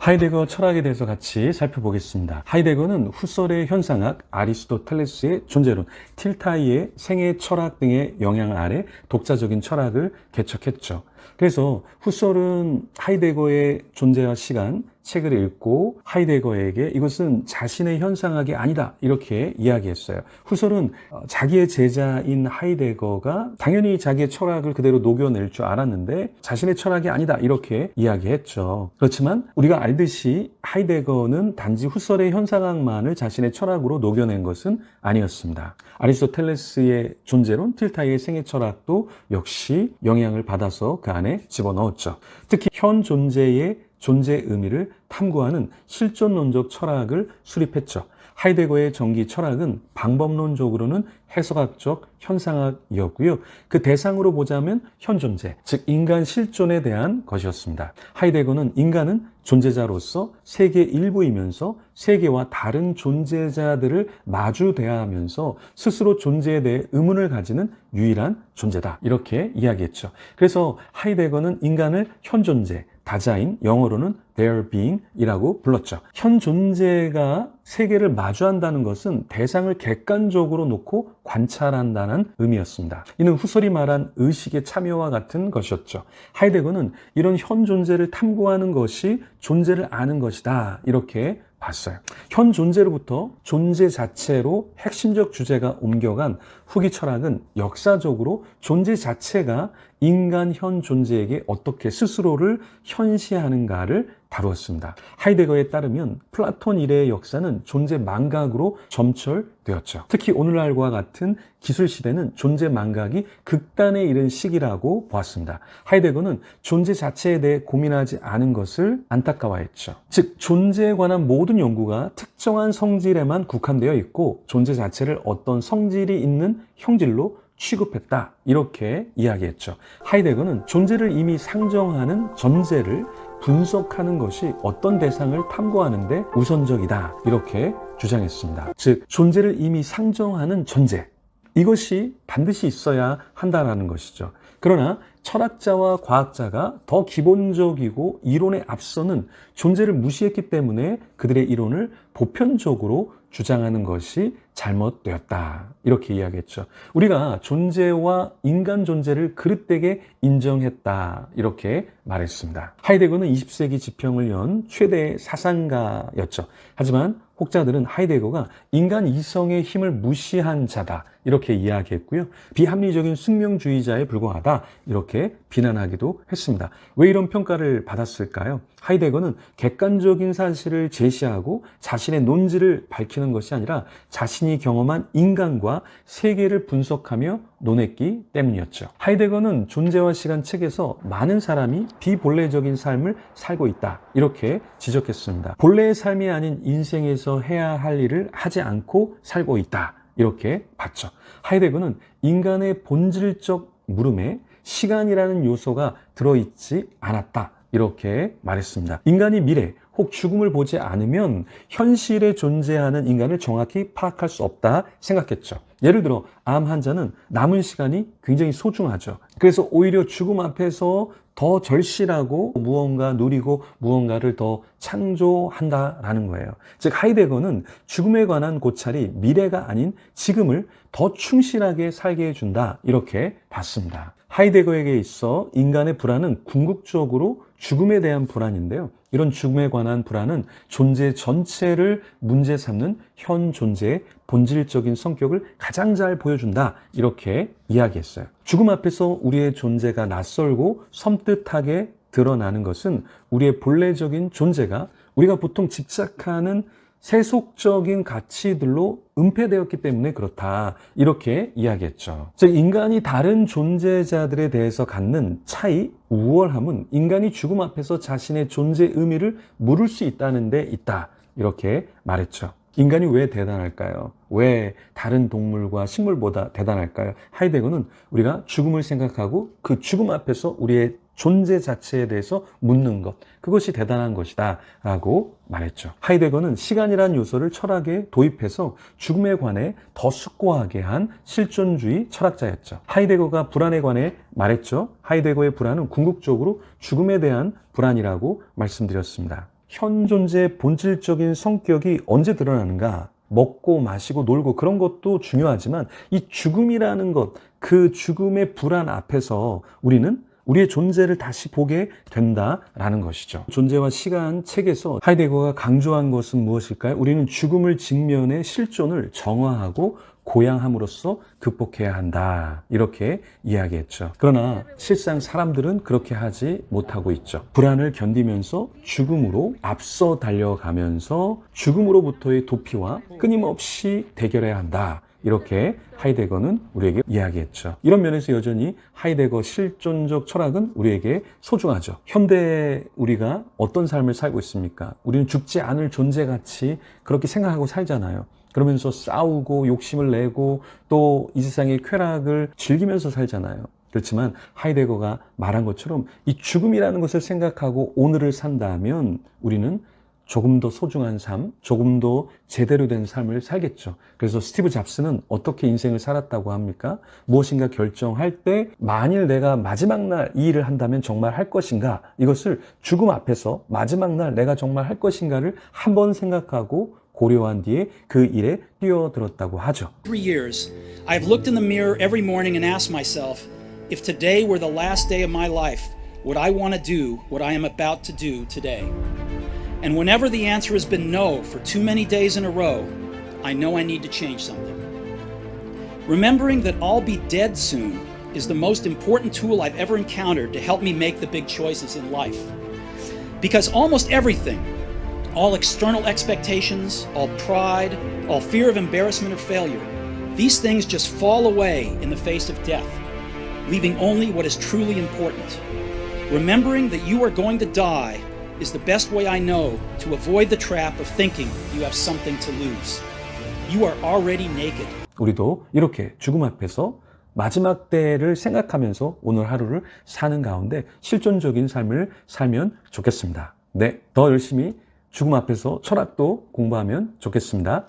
하이데거 철학에 대해서 같이 살펴보겠습니다. 하이데거는 후설의 현상학, 아리스토텔레스의 존재론, 틸타이의 생애 철학 등의 영향 아래 독자적인 철학을 개척했죠. 그래서 후설은 하이데거의 존재와 시간, 책을 읽고 하이데거에게 이것은 자신의 현상학이 아니다 이렇게 이야기했어요. 후설은 자기의 제자인 하이데거가 당연히 자기의 철학을 그대로 녹여낼 줄 알았는데 자신의 철학이 아니다 이렇게 이야기했죠. 그렇지만 우리가 알듯이 하이데거는 단지 후설의 현상학만을 자신의 철학으로 녹여낸 것은 아니었습니다. 아리스토텔레스의 존재론, 틸타이의 생애 철학도 역시 영향을 받아서 그 안에 집어넣었죠. 특히 현 존재의 존재 의미를 탐구하는 실존론적 철학을 수립했죠. 하이데거의 정기 철학은 방법론적으로는 해석학적 현상학이었고요. 그 대상으로 보자면 현존재, 즉 인간 실존에 대한 것이었습니다. 하이데거는 인간은 존재자로서 세계의 일부이면서 세계와 다른 존재자들을 마주 대하면서 스스로 존재에 대해 의문을 가지는 유일한 존재다 이렇게 이야기했죠. 그래서 하이데거는 인간을 현존재, 다자인, 영어로는 their being 이라고 불렀죠. 현 존재가 세계를 마주한다는 것은 대상을 객관적으로 놓고 관찰한다는 의미였습니다. 이는 후설이 말한 의식의 참여와 같은 것이었죠. 하이데거는 이런 현 존재를 탐구하는 것이 존재를 아는 것이다 이렇게 봤어요. 현 존재로부터 존재 자체로 핵심적 주제가 옮겨간 후기 철학은 역사적으로 존재 자체가 인간 현 존재에게 어떻게 스스로를 현시하는가를 다루었습니다. 하이데거에 따르면 플라톤 이래의 역사는 존재 망각으로 점철되었죠. 특히 오늘날과 같은 기술 시대는 존재 망각이 극단에 이른 시기라고 보았습니다. 하이데거는 존재 자체에 대해 고민하지 않은 것을 안타까워했죠. 즉 존재에 관한 모든 연구가 특정한 성질에만 국한되어 있고 존재 자체를 어떤 성질이 있는 형질로 취급했다 이렇게 이야기했죠. 하이데거는 존재를 이미 상정하는 전제를 분석하는 것이 어떤 대상을 탐구하는데 우선적이다 이렇게 주장했습니다. 즉 존재를 이미 상정하는 전제, 이것이 반드시 있어야 한다는 것이죠. 그러나 철학자와 과학자가 더 기본적이고 이론에 앞서는 존재를 무시했기 때문에 그들의 이론을 보편적으로 주장하는 것이 잘못되었다 이렇게 이야기했죠. 우리가 존재와 인간 존재를 그릇되게 인정했다 이렇게 말했습니다. 하이데거는 20세기 지평을 연 최대의 사상가였죠. 하지만 혹자들은 하이데거가 인간 이성의 힘을 무시한 자다 이렇게 이야기했고요. 비합리적인 숙명주의자에 불과하다 이렇게 비난하기도 했습니다. 왜 이런 평가를 받았을까요? 하이데거는 객관적인 사실을 제시하고 자신의 논지를 밝히는 것이 아니라 자신이 경험한 인간과 세계를 분석하며 논했기 때문이었죠. 하이데거는 존재와 시간 책에서 많은 사람이 비본래적인 삶을 살고 있다 이렇게 지적했습니다. 본래의 삶이 아닌 인생에서 해야 할 일을 하지 않고 살고 있다 이렇게 봤죠. 하이데거는 인간의 본질적 물음에 시간이라는 요소가 들어있지 않았다 이렇게 말했습니다. 인간이 미래 혹 죽음을 보지 않으면 현실에 존재하는 인간을 정확히 파악할 수 없다 생각했죠. 예를 들어 암 환자는 남은 시간이 굉장히 소중하죠. 그래서 오히려 죽음 앞에서 더 절실하고 무언가 누리고 무언가를 더 창조한다라는 거예요. 즉 하이데거는 죽음에 관한 고찰이 미래가 아닌 지금을 더 충실하게 살게 해준다 이렇게 봤습니다. 하이데거에게 있어 인간의 불안은 궁극적으로 죽음에 대한 불안인데요. 이런 죽음에 관한 불안은 존재 전체를 문제 삼는 현 존재의 본질적인 성격을 가장 잘 보여준다 이렇게 이야기했어요. 죽음 앞에서 우리의 존재가 낯설고 섬뜩하게 드러나는 것은 우리의 본래적인 존재가 우리가 보통 집착하는 세속적인 가치들로 은폐되었기 때문에 그렇다 이렇게 이야기했죠. 즉 인간이 다른 존재자들에 대해서 갖는 차이, 우월함은 인간이 죽음 앞에서 자신의 존재 의미를 물을 수 있다는 데 있다 이렇게 말했죠. 인간이 왜 대단할까요? 왜 다른 동물과 식물보다 대단할까요? 하이데거는 우리가 죽음을 생각하고 그 죽음 앞에서 우리의 존재 자체에 대해서 묻는 것, 그것이 대단한 것이다 라고 말했죠. 하이데거는 시간이라는 요소를 철학에 도입해서 죽음에 관해 더 숙고하게 한 실존주의 철학자였죠. 하이데거가 불안에 관해 말했죠. 하이데거의 불안은 궁극적으로 죽음에 대한 불안이라고 말씀드렸습니다. 현 존재의 본질적인 성격이 언제 드러나는가? 먹고 마시고 놀고 그런 것도 중요하지만 이 죽음이라는 것, 그 죽음의 불안 앞에서 우리는 우리의 존재를 다시 보게 된다라는 것이죠. 존재와 시간 책에서 하이데거가 강조한 것은 무엇일까요? 우리는 죽음을 직면해 실존을 정화하고 고양함으로써 극복해야 한다. 이렇게 이야기했죠. 그러나 실상 사람들은 그렇게 하지 못하고 있죠. 불안을 견디면서 죽음으로 앞서 달려가면서 죽음으로부터의 도피와 끊임없이 대결해야 한다. 이렇게 하이데거는 우리에게 이야기했죠. 이런 면에서 여전히 하이데거 실존적 철학은 우리에게 소중하죠. 현대 우리가 어떤 삶을 살고 있습니까? 우리는 죽지 않을 존재같이 그렇게 생각하고 살잖아요. 그러면서 싸우고 욕심을 내고 또 이 세상의 쾌락을 즐기면서 살잖아요. 그렇지만 하이데거가 말한 것처럼 이 죽음이라는 것을 생각하고 오늘을 산다면 우리는 조금 더 소중한 삶, 조금 더 제대로 된 삶을 살겠죠. 그래서 스티브 잡스는 어떻게 인생을 살았다고 합니까? 무엇인가 결정할 때 만일 내가 마지막 날 이 일을 한다면 정말 할 것인가? 이것을 죽음 앞에서 마지막 날 내가 정말 할 것인가를 한번 생각하고 고려한 뒤에 그 일에 뛰어들었다고 하죠. 3 years, I've looked in the mirror every morning and asked myself, if today were the last day of my life, would I want to do what I am about to do today? And whenever the answer has been no for too many days in a row, I know I need to change something. Remembering that I'll be dead soon is the most important tool I've ever encountered to help me make the big choices in life. Because almost everything, all external expectations, all pride, all fear of embarrassment or failure, these things just fall away in the face of death, leaving only what is truly important. Remembering that you are going to die is the best way I know to avoid the trap of thinking you have something to lose. You are already naked. 우리도 이렇게 죽음 앞에서 마지막 때를 생각하면서 오늘 하루를 사는 가운데 실존적인 삶을 살면 좋겠습니다. 네, 더 열심히 죽음 앞에서 철학도 공부하면 좋겠습니다.